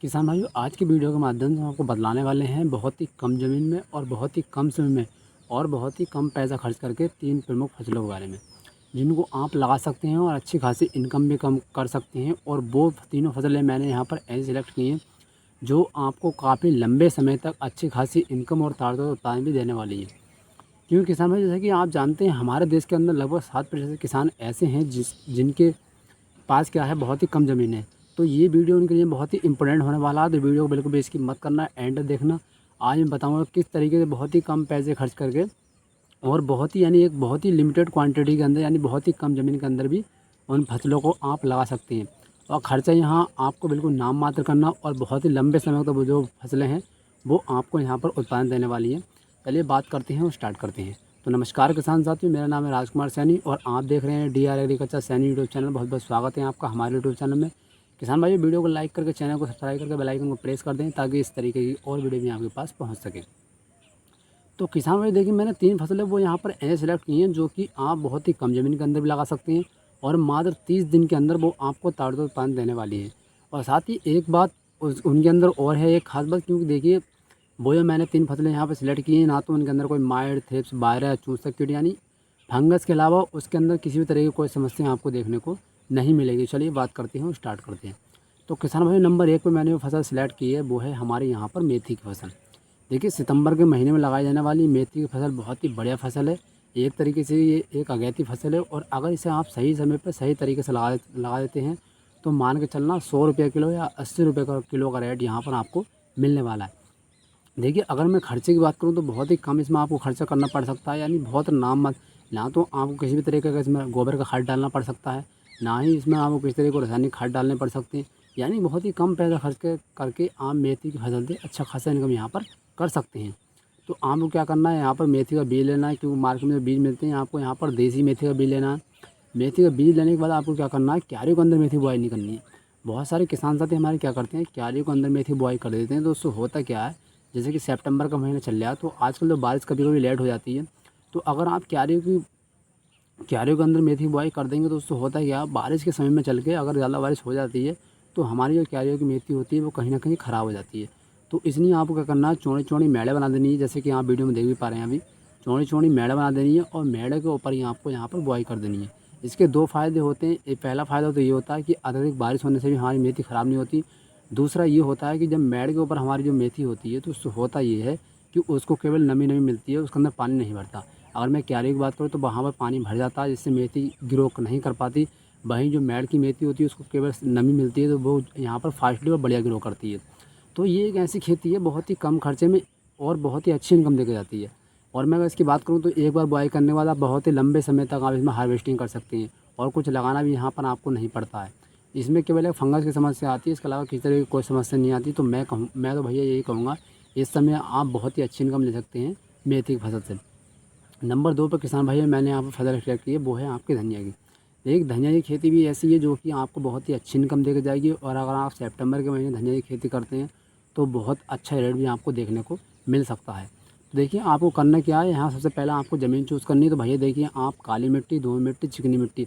किसान भाइयों, आज की वीडियो के माध्यम से हम आपको बतलाने वाले हैं बहुत ही कम ज़मीन में और बहुत ही कम समय में और बहुत ही कम पैसा खर्च करके 3 प्रमुख फसलों के बारे में, जिनको आप लगा सकते हैं और अच्छी खासी इनकम भी कम कर सकते हैं। और वो तीनों फसलें मैंने यहाँ पर ऐसे सिलेक्ट की हैं जो आपको काफ़ी लंबे समय तक अच्छी खासी इनकम और ताज़ा उत्पादन भी देने वाली है। क्योंकि किसान भाई, जैसे कि आप जानते हैं, हमारे देश के अंदर लगभग 7% किसान ऐसे हैं जिनके पास क्या है, बहुत ही कम ज़मीन है। तो ये वीडियो उनके लिए बहुत ही इंपॉर्टेंट होने वाला है, तो वीडियो को बिल्कुल भी स्किप मत करना, एंड देखना। आज मैं बताऊंगा किस तरीके से बहुत ही कम पैसे खर्च करके और बहुत ही एक बहुत ही लिमिटेड क्वांटिटी के अंदर बहुत ही कम ज़मीन के अंदर भी उन फसलों को आप लगा सकते हैं। और ख़र्चा यहाँ आपको बिल्कुल नाम मात्र करना और बहुत ही लंबे समय तक वो जो फसलें हैं वो आपको यहाँ पर उत्पादन देने वाली हैं। चलिए बात करते हैं और स्टार्ट करते हैं। तो नमस्कार किसान साथियों, मेरा नाम है राजकुमार सैनी और आप देख रहे हैं DR agriculture Saini YouTube channel. बहुत बहुत स्वागत है आपका हमारे यूट्यूब चैनल में। किसान भाई, वीडियो को लाइक करके, चैनल को सब्सक्राइब करके, बेल आइकन को प्रेस कर दें ताकि इस तरीके की और वीडियो भी आपके पास पहुंच सके। तो किसान भाई देखिए, मैंने 3 फसलें वो यहाँ पर ऐसे सेलेक्ट की हैं जो कि आप बहुत ही कम ज़मीन के अंदर भी लगा सकते हैं और मात्र 30 दिन के अंदर वो आपको ताज़ा उत्पादन देने वाली है। और साथ ही एक बात उनके अंदर और है, एक खास बात, क्योंकि देखिए वो जो मैंने 3 फसलें यहाँ पर सिलेक्ट की हैं, ना तो उनके अंदर कोई माइट, थ्रिप्स, वायरस, चूसक कीट फंगस के अलावा उसके अंदर किसी भी तरह की कोई समस्या आपको देखने को नहीं मिलेगी। चलिए बात करते हैं और स्टार्ट करते हैं। तो किसान भाई, नंबर 1 पे मैंने जो फसल सिलेक्ट की है वो है हमारे यहाँ पर मेथी की फसल। देखिए, सितंबर के महीने में लगाई जाने वाली मेथी की फसल बहुत ही बढ़िया फसल है। एक तरीके से ये एक अगैती फसल है और अगर इसे आप सही समय पर सही तरीके से लगा देते हैं तो मान के चलना 100 रुपये किलो या 80 रुपये का किलो का रेट यहाँ पर आपको मिलने वाला है। देखिए, अगर मैं खर्चे की बात करूँ तो बहुत ही कम इसमें आपको खर्चा करना पड़ सकता है, बहुत नाम मत ना तो आपको किसी भी तरीके का इसमें गोबर का खाद डालना पड़ सकता है, ना ही इसमें आपको किसी तरह को रासायनिक खाद डालने पड़ सकते हैं। बहुत ही कम पैसा खर्च करके आप मेथी की फसल से अच्छा खासा इनकम यहाँ पर कर सकते हैं। तो आपको क्या करना है, यहाँ पर मेथी का बीज लेना है, क्योंकि मार्केट में बीज मिलते हैं। आपको यहाँ पर देसी मेथी का बीज लेना है। मेथी का बीज लेने के बाद आपको क्या करना है, क्यारियों के अंदर मेथी बुआई नहीं करनी है। बहुत सारे किसान साथी हमारे क्या करते हैं, क्यारियों के अंदर मेथी बुआई कर देते हैं। तो उससे होता क्या है, जैसे कि सितंबर का महीना चल रहा है तो आजकल तो बारिश कभी कभी लेट हो जाती है। तो अगर आप क्यारियों के अंदर मेथी बुआई कर देंगे तो उससे होता है क्या, बारिश के समय में चल के अगर ज़्यादा बारिश हो जाती है तो हमारी जो क्यारियों की मेथी होती है वो कहीं ना कहीं ख़राब हो जाती है। तो इसलिए आपको क्या करना है, चौड़ी चौड़ी मेड़े बना देनी है, जैसे कि आप वीडियो में देख भी पा रहे हैं। अभी चौड़ी चौड़ी मेड़े बना देनी है और मेड़े के ऊपर ही आपको यहाँ पर बुआई कर देनी है। इसके 2 फ़ायदे होते हैं। एक पहला फ़ायदा तो ये होता है कि अत्यधिक बारिश होने से भी हमारी मेथी ख़राब नहीं होती। दूसरा ये होता है कि जब मेड़ के ऊपर हमारी जो मेथी होती है तो उससे होता ये है कि उसको केवल नमी नमी मिलती है, उसके अंदर पानी नहीं भरता। अगर मैं क्यारी की बात करूँ तो वहाँ पर पानी भर जाता है, जिससे मेथी ग्रो नहीं कर पाती। वहीं जो मेड़ की मेथी होती है उसको केवल नमी मिलती है तो वो यहाँ पर फास्टली और बढ़िया ग्रो करती है। तो ये एक ऐसी खेती है बहुत ही कम खर्चे में और बहुत ही अच्छी इनकम देके जाती है। और मैं अगर इसकी बात करूँ तो एक बार बुआई करने के बाद आप बहुत ही लंबे समय तक आप इसमें हार्वेस्टिंग कर सकते हैं और कुछ लगाना भी यहाँ पर आपको नहीं पड़ता है। इसमें केवल एक फंगस की समस्या आती है, इसके अलावा किसी तरह की कोई समस्या नहीं आती। तो मैं तो भैया यही कहूँगा, इस समय आप बहुत ही अच्छी इनकम ले सकते हैं मेथी की फसल से। नंबर 2 पर किसान भाई मैंने यहाँ पर फसल सेलेक्ट की है, वो है आपकी धनिया की। एक धनिया की खेती भी ऐसी है जो कि आपको बहुत ही अच्छी इनकम देके जाएगी। और अगर आप सितंबर के महीने धनिया की खेती करते हैं तो बहुत अच्छा रेट भी आपको देखने को मिल सकता है। तो देखिए, आपको करना क्या है, यहाँ सबसे पहले आपको ज़मीन चूज़ करनी है। तो भैया देखिए, आप काली मिट्टी, दोमट मिट्टी, चिकनी मिट्टी,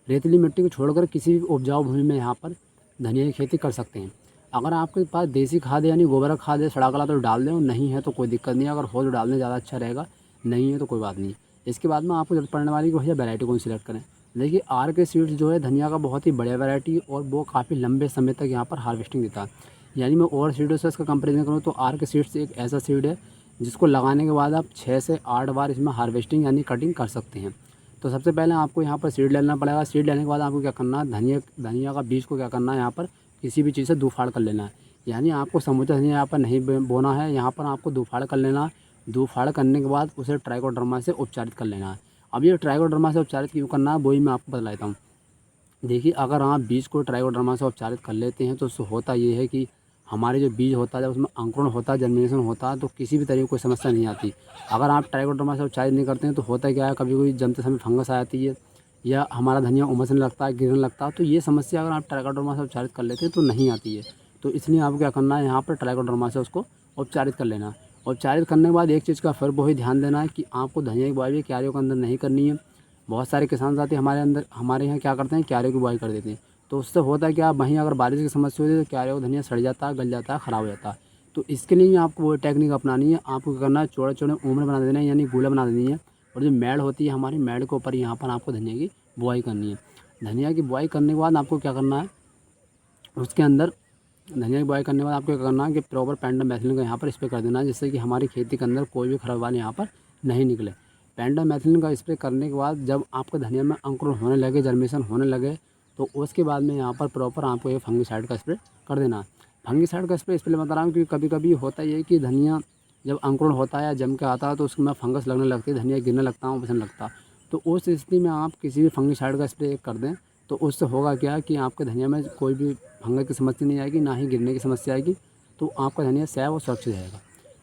रेतीली मिट्टी को छोड़कर किसी भी उपजाऊ भूमि में यहाँ पर धनिया की खेती कर सकते हैं। अगर आपके पास देसी खाद है, गोबर का खाद है, सड़ा गला, तो डाल दें, और नहीं है तो कोई दिक्कत नहीं है। अगर हो तो डालने ज़्यादा अच्छा रहेगा, नहीं है तो कोई बात नहीं। इसके बाद में आपको जरूरत पड़ने वाली कि भैया वैरायटी कौन सिलेक्ट करें। देखिए, आर के सीड्स जो है धनिया का बहुत ही बढ़िया वैरायटी और वो काफ़ी लंबे समय तक यहाँ पर हार्वेस्टिंग देता है। मैं और सीडों से इसका कंपेरिजन करूँ तो आर के सीड्स एक ऐसा सीड है जिसको लगाने के बाद आप 6 से 8 बार इसमें हार्वेस्टिंग कटिंग कर सकते हैं। तो सबसे पहले आपको यहाँ पर सीड लेना पड़ेगा। सीड लेने के बाद आपको क्या करना है, धनिया का बीज को क्या करना है, यहाँ पर किसी भी चीज़ से दूफाड़ कर लेना है। आपको समूचा धनिया यहाँ पर नहीं बोना है, यहाँ पर आपको दूफाड़ कर लेना है। दूफाड़ करने के बाद उसे ट्राइकोडर्मा से उपचारित कर लेना है। अब ये ट्राइकोडर्मा से उपचारित क्यों करना है वही मैं आपको बता देता हूँ। देखिए, अगर आप बीज को ट्राइकोडर्मा से उपचारित कर लेते हैं तो उससे होता ये है कि हमारे जो बीज होता है, जब उसमें अंकुरण होता है, जर्मिनेशन होता है, तो किसी भी तरह की कोई समस्या नहीं आती। अगर आप ट्राइकोडर्मा से उपचारित नहीं करते हैं तो होता क्या है, कभी कभी जमते समय फंगस आ जाती है या हमारा धनिया उमसने लगता है, गिरने लगता है। तो ये समस्या अगर आप ट्राइकोडर्मा से उपचारित कर लेते हैं तो नहीं आती है। तो इसलिए आपको क्या करना है, यहाँ पर ट्राइकोडर्मा से उसको उपचारित कर लेना। उपचारित करने के बाद एक चीज़ का फिर वही ध्यान देना है कि आपको धनिया की बुआई भी क्यारियों के अंदर नहीं करनी है। बहुत सारे किसान साथी हमारे यहाँ क्या करते हैं, क्यारियों की बुआई कर देते हैं। तो उससे होता क्या, वहीं अगर बारिश की समस्या होती है तो क्या रहेगा, धनिया सड़ जाता है, गल जाता है, ख़राब हो जाता है। तो इसके लिए आपको वो टेक्निक अपनानी है। आपको क्या करना है, चौड़े चौड़े उम्र बना देना है, यानी गोला बना देनी है। और जो मेड़ होती है हमारी, मेड़ के ऊपर यहाँ पर आपको धनिया की बुआई करनी है। धनिया की बुआई करने के बाद आपको क्या करना है, उसके अंदर धनिया की बुआई करने के बाद आपको क्या करना है कि प्रॉपर पेंडामेथिलिन का यहाँ पर स्प्रे कर देना है, जिससे कि हमारी खेती के अंदर कोई भी खरपतवार यहाँ पर नहीं निकले। पेंडामेथिलिन का स्प्रे करने के बाद जब आपके धनिया में अंकुरण होने लगे, जर्मिनेशन होने लगे, तो उसके बाद में यहाँ पर प्रॉपर आपको ये फंगिसाइड का स्प्रे कर देना है। फंगिसाइड का स्प्रे इसलिए बता रहा हूँ क्योंकि कभी कभी होता ये है कि धनिया जब अंकुरण होता है या जम के आता है तो उसमें फंगस लगने लगती है, धनिया गिरने लगता है, पसंद लगता है। तो उस स्थिति में आप किसी भी फंगिसाइड का स्प्रे कर दें, तो उससे होगा क्या कि आपके धनिया में कोई भी फंगस की समस्या नहीं आएगी, ना ही गिरने की समस्या आएगी। तो आपका धनिया सैव और सुरक्षित रहेगा।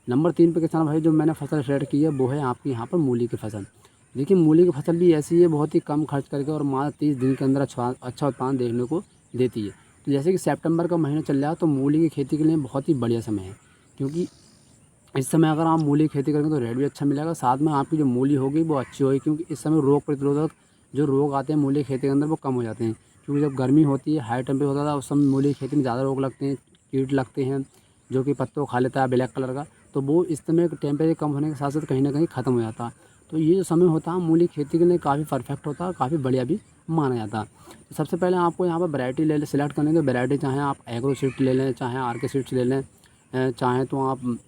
नंबर 3 पे किसान भाई जो मैंने फसल सेलेक्ट की है वो है आपकी यहाँ पर मूली की फसल। देखिए मूली की फसल भी ऐसी है, बहुत ही कम खर्च करके और मात्र 30 दिन के अंदर अच्छा उत्पादन देखने को देती है। तो जैसे कि सितंबर का महीना चल रहा है तो मूली की खेती के लिए बहुत ही बढ़िया समय है, क्योंकि इस समय अगर आप मूली की खेती करेंगे तो रेट भी अच्छा मिलेगा, साथ में आपकी जो मूली होगी वो अच्छी होगी, क्योंकि इस समय रोग प्रतिरोधक जो रोग आते हैं मूली की खेती के अंदर वो कम हो जाते हैं। क्योंकि जब गर्मी होती है, हाई टेम्परेचर होता था, उस समय मूली की खेती में ज़्यादा रोग लगते हैं, कीट लगते हैं जो कि पत्तों को खा लेता है ब्लैक कलर का। तो वो इस समय टेम्परेचर कम होने के साथ साथ कहीं ना कहीं ख़त्म हो जाता है। तो ये जो समय होता है मूली खेती के लिए काफ़ी परफेक्ट होता है, काफ़ी बढ़िया भी माना जाता है। तो सबसे पहले आपको यहाँ पर वैरायटी ले सेलेक्ट करनी है। तो वैरायटी चाहे आप एग्रो सीड्स ले लें, चाहे आर के सीड्स ले लें, चाहे तो आप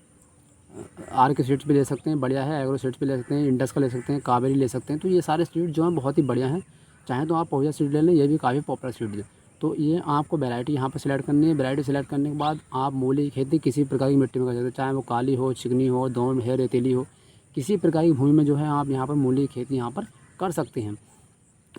आर के सीड्स भी ले सकते हैं, बढ़िया है। एग्रो सीड्स भी ले सकते हैं, इंडस का ले सकते हैं, कावेरी ले सकते हैं। तो ये सारे सीड्स जो हैं बहुत ही बढ़िया हैं। चाहे तो आप पोजा सीड ले लें, ये भी काफ़ी पॉपुलर सीड्स है। तो ये आपको वैरायटी यहाँ पर सिलेक्ट करनी है। वैरायटी सिलेक्ट करने के बाद आप मूली की खेती किसी प्रकार की मिट्टी में कर सकते हैं, चाहे वो काली हो, चिकनी हो, दोमट है, रेतीली हो, किसी प्रकार की भूमि में जो है आप यहाँ पर मूली की खेती यहाँ पर कर सकते हैं।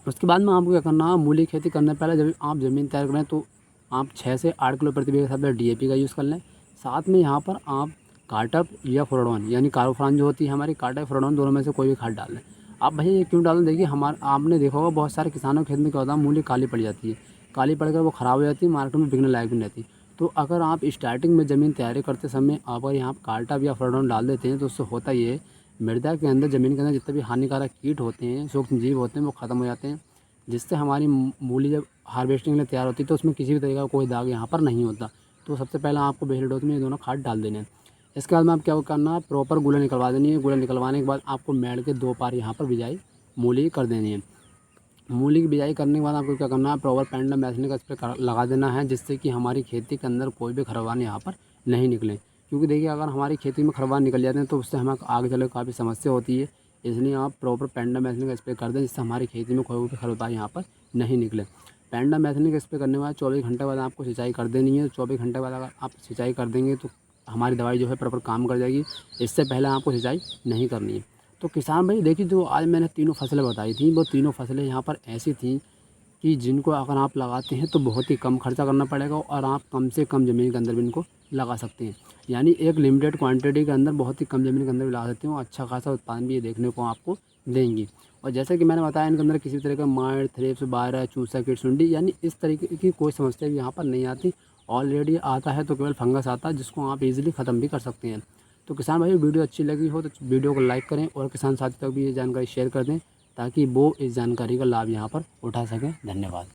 उसके बाद में आपको क्या करना है, मूली की खेती करने से पहले जब आप ज़मीन तैयार करें तो आप 6 से 8 किलो प्रति बीघे के हिसाब से DAP का यूज़ कर लें। साथ में यहाँ पर आप कार्टप या फ्लोरोन यानी कार्बोफ्रान जो होती है हमारी, कार्टप फ्लोरोन दोनों में से कोई भी खाद डाल लें। आप भैया ये क्यों डालें, देखिए आपने देखा होगा बहुत सारे किसानों के खेत में क्या होता है, मूली काली पड़ जाती है, काली पड़कर वो ख़राब हो जाती है, मार्केट में बिकने लायक भी नहीं रहती। तो अगर आप स्टार्टिंग में ज़मीन तैयारी करते समय अगर यहाँ कार्टप या फ्लोरोन डाल देते हैं तो उससे होता ये है, मृदा के अंदर, ज़मीन के अंदर जितने भी हानिकारक कीट होते हैं, सूक्ष्म जीव होते हैं, वो ख़त्म हो जाते हैं, जिससे हमारी मूली जब हार्वेस्टिंग के लिए तैयार होती है तो उसमें किसी भी तरीके का कोई दाग यहाँ पर नहीं होता। तो सबसे पहले आपको पहले डोज में ये दोनों खाद डाल देने हैं। इसके बाद में आप क्या करना है, प्रॉपर गुला निकलवा देनी है। गुला निकलवाने के बाद आपको मेड़ के 2 पार यहाँ पर बिजाई मूली की कर देनी है। मूली की बिजाई करने के बाद आपको क्या करना है, प्रॉपर पेंडामेथिलिन का स्प्रे लगा देना है, जिससे कि हमारी खेती के अंदर कोई भी खरपतवार यहाँ पर नहीं निकले। क्योंकि देखिए अगर हमारी खेती में खरपतवार निकल जाते हैं तो उससे हमें आगे चले काफ़ी समस्या होती है। इसलिए आप प्रॉपर पेंडामेथिलिन का स्प्रे कर दें, जिससे हमारी खेती में कोई भी खरपतवार यहाँ पर नहीं निकले। पेंडामेथिलिन का स्प्रे करने के बाद 24 घंटे बाद आपको सिंचाई कर देनी है। 24 घंटे बाद अगर आप सिंचाई कर देंगे तो हमारी दवाई जो है प्रॉपर काम कर जाएगी। इससे पहले आपको सिंचाई नहीं करनी है। तो किसान भाई देखिए, जो आज मैंने तीनों फसलें बताई थी वो तीनों फसलें यहाँ पर ऐसी थी कि जिनको अगर आप लगाते हैं तो बहुत ही कम खर्चा करना पड़ेगा और आप कम से कम ज़मीन के अंदर भी इनको लगा सकते हैं। यानी एक लिमिटेड क्वांटिटी के अंदर बहुत ही कम ज़मीन के अंदर भी लगा सकते हैं और अच्छा खासा उत्पादन भी ये देखने को आपको देंगी। और जैसे कि मैंने बताया, इनके अंदर किसी तरह का माइट, थ्रिप्स, बारह, चूसा, कीट, सुंडी यानी इस तरीके की कोई समस्या भी यहाँ पर नहीं आती। ऑलरेडी आता है तो केवल फंगस आता है, जिसको आप इजीली ख़त्म भी कर सकते हैं। तो किसान भाई वीडियो अच्छी लगी हो तो वीडियो को लाइक करें और किसान साथी तक भी ये जानकारी शेयर कर दें, ताकि वो इस जानकारी का लाभ यहाँ पर उठा सकें। धन्यवाद।